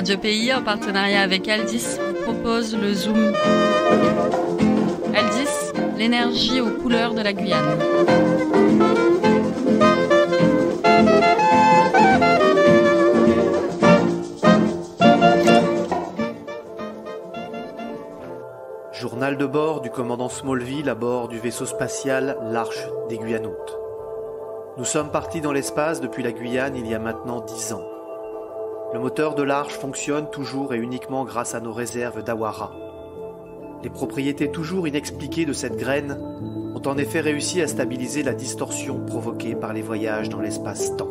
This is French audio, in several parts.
Radio Pays, en partenariat avec Aldis, propose le Zoom. Aldis, l'énergie aux couleurs de la Guyane. Journal de bord du commandant Smallville à bord du vaisseau spatial l'Arche des Guyanotes. Nous sommes partis dans l'espace depuis la Guyane il y a maintenant 10 ans. Le moteur de l'Arche fonctionne toujours et uniquement grâce à nos réserves d'Awara. Les propriétés toujours inexpliquées de cette graine ont en effet réussi à stabiliser la distorsion provoquée par les voyages dans l'espace-temps.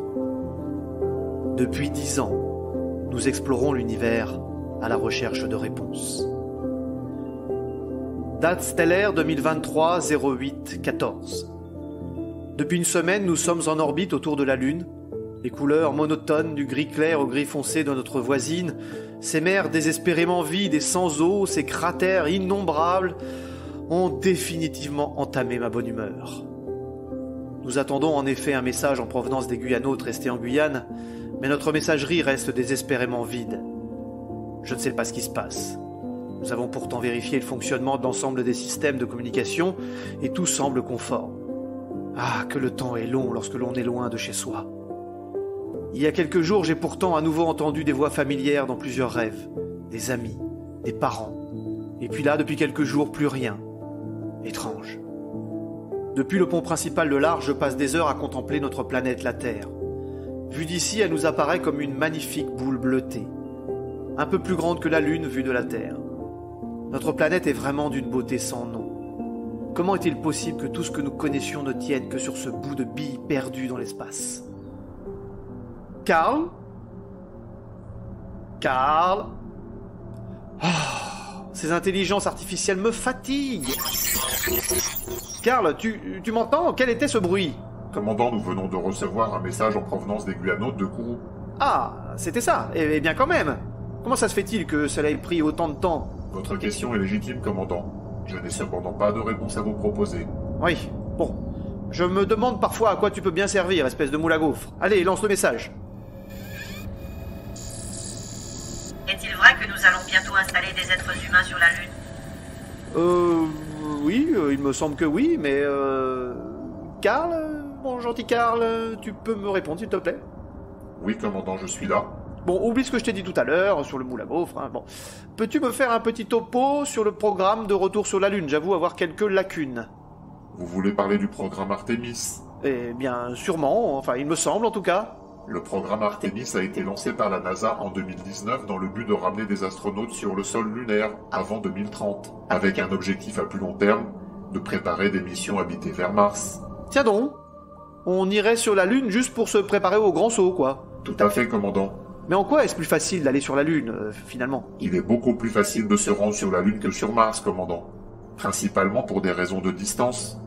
Depuis 10 ans, nous explorons l'univers à la recherche de réponses. Date stellaire 2023-08-14. Depuis une semaine, nous sommes en orbite autour de la Lune. Les couleurs monotones du gris clair au gris foncé de notre voisine, ces mers désespérément vides et sans eau, ces cratères innombrables, ont définitivement entamé ma bonne humeur. Nous attendons en effet un message en provenance des Guyanotes restés en Guyane, mais notre messagerie reste désespérément vide. Je ne sais pas ce qui se passe. Nous avons pourtant vérifié le fonctionnement de l'ensemble des systèmes de communication et tout semble conforme. Ah, que le temps est long lorsque l'on est loin de chez soi. Il y a quelques jours, j'ai pourtant à nouveau entendu des voix familières dans plusieurs rêves, des amis, des parents. Et puis là, depuis quelques jours, plus rien. Étrange. Depuis le pont principal de l'Arche, je passe des heures à contempler notre planète, la Terre. Vue d'ici, elle nous apparaît comme une magnifique boule bleutée, un peu plus grande que la Lune vue de la Terre. Notre planète est vraiment d'une beauté sans nom. Comment est-il possible que tout ce que nous connaissions ne tienne que sur ce bout de bille perdu dans l'espace ? Carl ? Carl ? Oh, ces intelligences artificielles me fatiguent. Carl, tu m'entends ? Quel était ce bruit ? Commandant, nous venons de recevoir un message en provenance des Guyanotes de Kourou. Ah, c'était ça. Eh bien quand même. Comment ça se fait-il que cela ait pris autant de temps ? Votre question est légitime, commandant. Je n'ai cependant pas de réponse à vous proposer. Oui, bon. Je me demande parfois à quoi tu peux bien servir, espèce de moule à gaufre. Allez, lance le message. Est-il vrai que nous allons bientôt installer des êtres humains sur la Lune ? Oui, il me semble que oui, mais Carl, mon gentil Carl, tu peux me répondre s'il te plaît ? Oui, commandant, je suis là. Bon, oublie ce que je t'ai dit tout à l'heure sur le moule à gaufre. Bon. Peux-tu me faire un petit topo sur le programme de retour sur la Lune ? J'avoue avoir quelques lacunes. Vous voulez parler du programme Artemis ? Eh bien, sûrement. Enfin, il me semble en tout cas. Le programme Artemis a été lancé par la NASA en 2019 dans le but de ramener des astronautes sur le sol lunaire avant 2030, avec un objectif à plus long terme, de préparer des missions habitées vers Mars. Tiens donc, on irait sur la Lune juste pour se préparer au grand saut, quoi. Tout à fait, commandant. Mais en quoi est-ce plus facile d'aller sur la Lune, finalement ? Il est beaucoup plus facile de se rendre sur la Lune que sur Mars, commandant. Principalement pour des raisons de distance.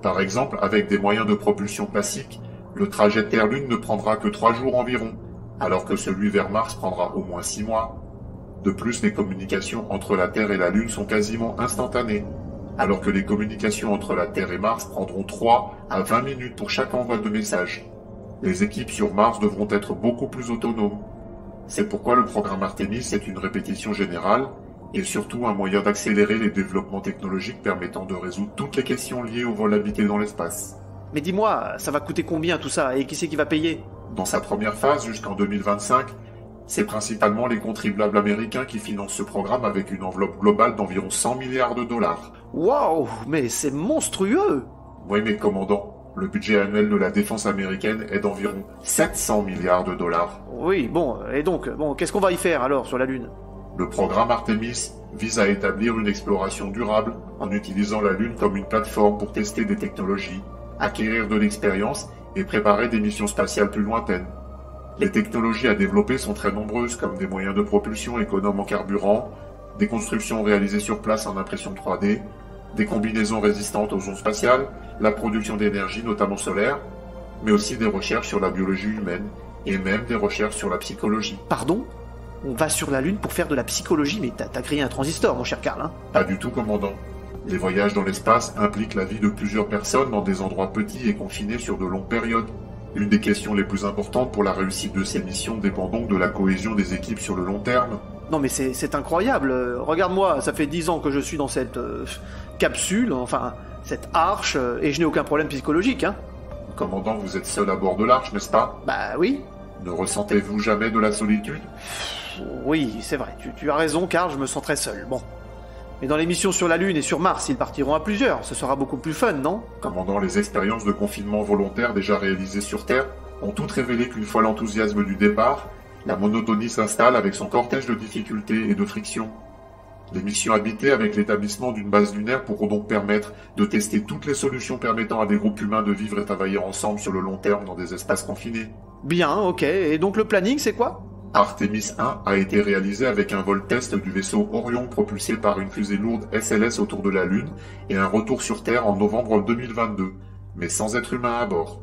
Par exemple, avec des moyens de propulsion classiques, le trajet Terre-Lune ne prendra que 3 jours environ, alors que celui vers Mars prendra au moins 6 mois. De plus, les communications entre la Terre et la Lune sont quasiment instantanées, alors que les communications entre la Terre et Mars prendront 3 à 20 minutes pour chaque envoi de message. Les équipes sur Mars devront être beaucoup plus autonomes. C'est pourquoi le programme Artemis est une répétition générale et surtout un moyen d'accélérer les développements technologiques permettant de résoudre toutes les questions liées au vol habité dans l'espace. Mais dis-moi, ça va coûter combien tout ça et qui c'est qui va payer ? Dans sa première phase, jusqu'en 2025, c'est principalement les contribuables américains qui financent ce programme avec une enveloppe globale d'environ 100 milliards de dollars. Waouh, mais c'est monstrueux ! Oui, mais commandant, le budget annuel de la défense américaine est d'environ 700 milliards de dollars. Oui, bon, et donc, qu'est-ce qu'on va y faire alors sur la Lune ? Le programme Artemis vise à établir une exploration durable en utilisant la Lune comme une plateforme pour tester des technologies, acquérir de l'expérience et préparer des missions spatiales plus lointaines. Les technologies à développer sont très nombreuses, comme des moyens de propulsion économes en carburant, des constructions réalisées sur place en impression 3D, des combinaisons résistantes aux ondes spatiales, la production d'énergie, notamment solaire, mais aussi des recherches sur la biologie humaine, et même des recherches sur la psychologie. Pardon ? On va sur la Lune pour faire de la psychologie, mais t'as créé un transistor, mon cher Carl, hein ? Pas du tout, commandant. Les voyages dans l'espace impliquent la vie de plusieurs personnes dans des endroits petits et confinés sur de longues périodes. L'une des questions les plus importantes pour la réussite de ces missions dépend donc de la cohésion des équipes sur le long terme. Non mais c'est incroyable. Regarde-moi, ça fait 10 ans que je suis dans cette capsule, enfin cette arche, et je n'ai aucun problème psychologique, hein. Commandant, vous êtes seul à bord de l'arche, n'est-ce pas? Bah oui. Ne ressentez-vous jamais de la solitude? Oui, c'est vrai, tu as raison, Karl, je me sens très seul. Bon. Mais dans les missions sur la Lune et sur Mars, ils partiront à plusieurs, ce sera beaucoup plus fun, non? Commandant, les expériences de confinement volontaire déjà réalisées sur Terre ont toutes révélé qu'une fois l'enthousiasme du départ, la monotonie s'installe avec son cortège de difficultés et de frictions. Les missions habitées avec l'établissement d'une base lunaire pourront donc permettre de tester toutes les solutions permettant à des groupes humains de vivre et travailler ensemble sur le long terme dans des espaces confinés. Bien, ok, et donc le planning c'est quoi? Artemis 1 a été réalisé avec un vol test du vaisseau Orion propulsé par une fusée lourde SLS autour de la Lune et un retour sur Terre en novembre 2022, mais sans être humain à bord.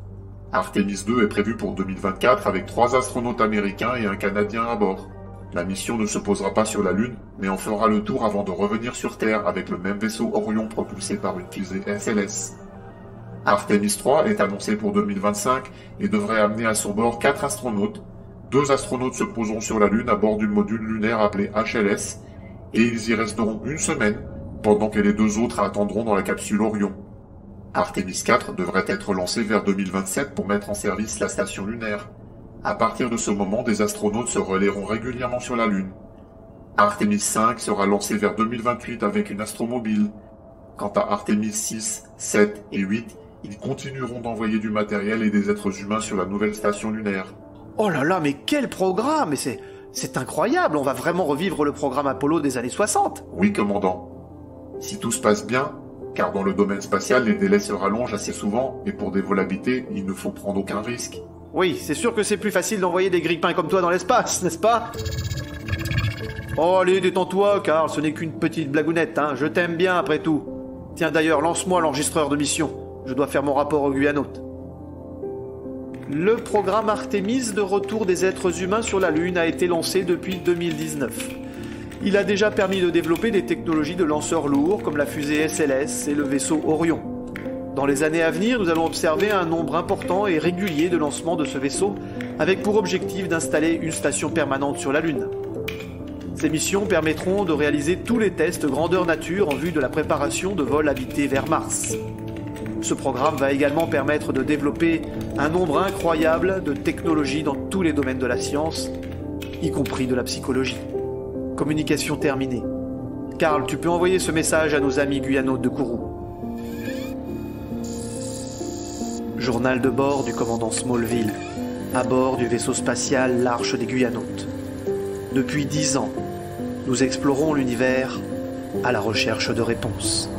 Artemis 2 est prévu pour 2024 avec 3 astronautes américains et un Canadien à bord. La mission ne se posera pas sur la Lune, mais en fera le tour avant de revenir sur Terre avec le même vaisseau Orion propulsé par une fusée SLS. Artemis 3 est annoncé pour 2025 et devrait amener à son bord 4 astronautes. 2 astronautes se poseront sur la Lune à bord du module lunaire appelé HLS, et ils y resteront une semaine, pendant que les 2 autres attendront dans la capsule Orion. Artemis 4 devrait être lancé vers 2027 pour mettre en service la station lunaire. À partir de ce moment, des astronautes se relayeront régulièrement sur la Lune. Artemis 5 sera lancé vers 2028 avec une astromobile. Quant à Artemis 6, 7 et 8, ils continueront d'envoyer du matériel et des êtres humains sur la nouvelle station lunaire. Oh là là, mais quel programme! Mais c'est incroyable, on va vraiment revivre le programme Apollo des années 60. Oui, commandant. Si tout se passe bien, car dans le domaine spatial, les délais se rallongent assez souvent, et pour des vols habités, il ne faut prendre aucun risque. Oui, c'est sûr que c'est plus facile d'envoyer des grippins comme toi dans l'espace, n'est-ce pas? Oh allez, détends-toi, Karl, ce n'est qu'une petite blagounette, hein, je t'aime bien après tout. Tiens d'ailleurs, lance-moi l'enregistreur de mission, je dois faire mon rapport au Guyanote. Le programme Artemis de retour des êtres humains sur la Lune a été lancé depuis 2019. Il a déjà permis de développer des technologies de lanceurs lourds comme la fusée SLS et le vaisseau Orion. Dans les années à venir, nous allons observer un nombre important et régulier de lancements de ce vaisseau avec pour objectif d'installer une station permanente sur la Lune. Ces missions permettront de réaliser tous les tests grandeur nature en vue de la préparation de vols habités vers Mars. Ce programme va également permettre de développer un nombre incroyable de technologies dans tous les domaines de la science, y compris de la psychologie. Communication terminée. Karl, tu peux envoyer ce message à nos amis guyanotes de Kourou. Journal de bord du commandant Smallville, à bord du vaisseau spatial l'Arche des Guyanotes. Depuis 10 ans, nous explorons l'univers à la recherche de réponses.